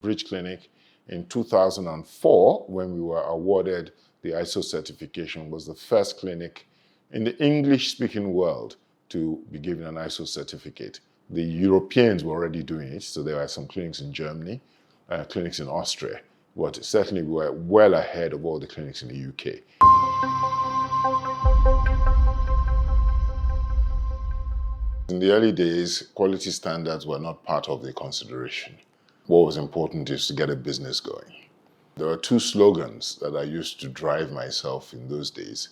Bridge Clinic in 2004, when we were awarded the ISO certification, was the first clinic in the English-speaking world to be given an ISO certificate. The Europeans were already doing it, so there were some clinics in Germany, clinics in Austria, but certainly we were well ahead of all the clinics in the UK. In the early days, quality standards were not part of the consideration. What was important is to get a business going. There were two slogans that I used to drive myself in those days.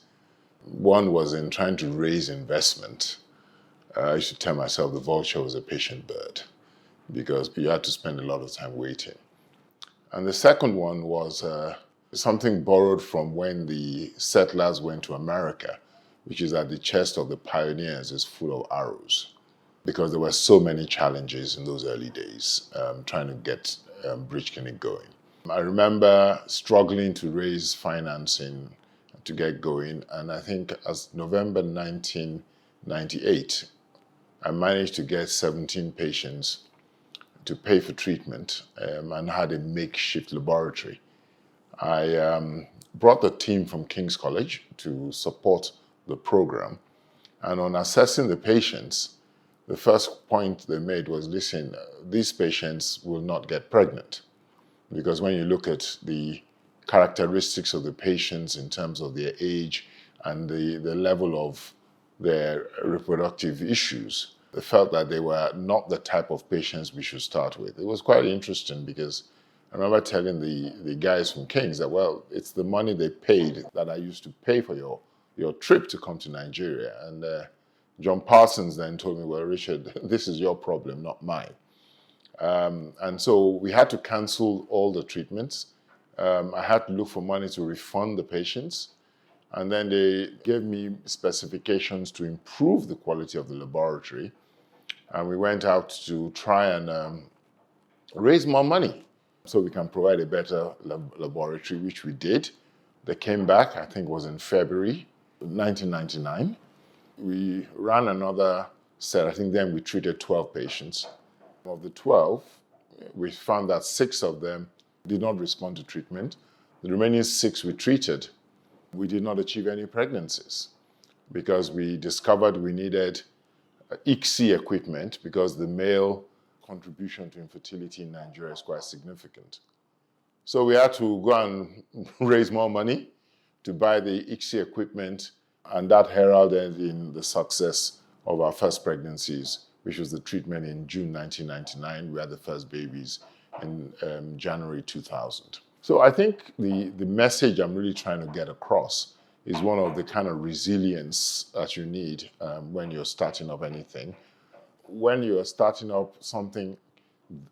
One was in trying to raise investment. I used to tell myself the vulture was a patient bird because you had to spend a lot of time waiting. And the second one was something borrowed from when the settlers went to America, which is that the chest of the pioneers is full of arrows, because there were so many challenges in those early days trying to get Bridge Clinic going. I remember struggling to raise financing to get going, and I think as November 1998, I managed to get 17 patients to pay for treatment and had a makeshift laboratory. I brought the team from King's College to support the program, and on assessing the patients, the first point they made was, listen, these patients will not get pregnant, because when you look at the characteristics of the patients in terms of their age and the level of their reproductive issues, they felt that they were not the type of patients we should start with. It was quite interesting because I remember telling the guys from King's that, well, it's the money they paid that I used to pay for your trip to come to Nigeria. And John Parsons then told me, well, Richard, this is your problem, not mine. And so we had to cancel all the treatments. I had to look for money to refund the patients. And then they gave me specifications to improve the quality of the laboratory. And we went out to try and raise more money so we can provide a better laboratory, which we did. They came back, I think it was in February 1999. We ran another set. I think then we treated 12 patients. Of the 12, we found that 6 of them did not respond to treatment. The remaining 6 we treated, we did not achieve any pregnancies because we discovered we needed ICSI equipment because the male contribution to infertility in Nigeria is quite significant. So we had to go and raise more money to buy the ICSI equipment, and that heralded in the success of our first pregnancies, which was the treatment in June 1999. We had the first babies in January 2000. So I think the message I'm really trying to get across is one of the kind of resilience that you need when you're starting up anything. When you're starting up something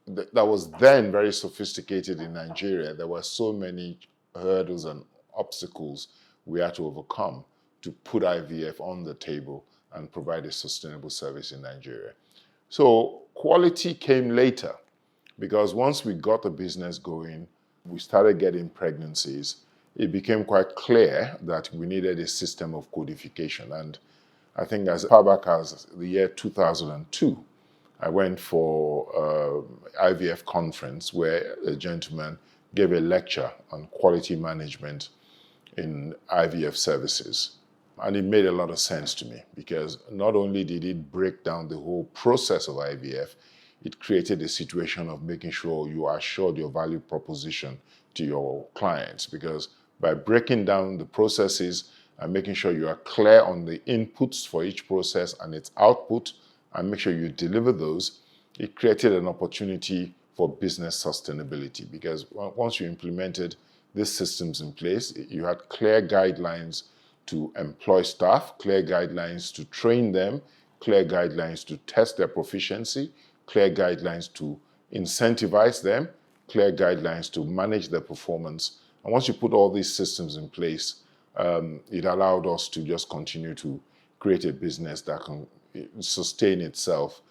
that was then very sophisticated in Nigeria, there were so many hurdles and obstacles we had to overcome to put IVF on the table and provide a sustainable service in Nigeria. So quality came later, because once we got the business going, we started getting pregnancies. It became quite clear that we needed a system of codification. And I think as far back as the year 2002, I went for IVF conference where a gentleman gave a lecture on quality management in IVF services. And it made a lot of sense to me because not only did it break down the whole process of IVF, it created a situation of making sure you assured your value proposition to your clients, because by breaking down the processes and making sure you are clear on the inputs for each process and its output and make sure you deliver those, it created an opportunity for business sustainability, because once you implemented these systems in place, you had clear guidelines to employ staff, clear guidelines to train them, clear guidelines to test their proficiency, clear guidelines to incentivize them, clear guidelines to manage their performance. And once you put all these systems in place, it allowed us to just continue to create a business that can sustain itself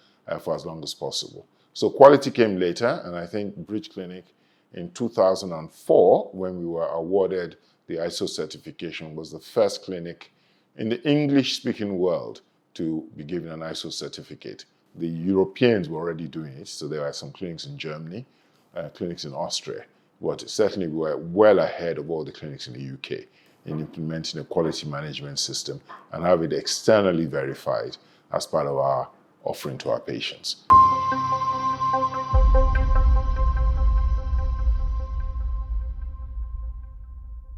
for as long as possible. So quality came later, and I think Bridge Clinic in 2004, when we were awarded the ISO certification, was the first clinic in the English-speaking world to be given an ISO certificate. The Europeans were already doing it, so there were some clinics in Germany, clinics in Austria, but certainly we were well ahead of all the clinics in the UK in implementing a quality management system and have it externally verified as part of our offering to our patients.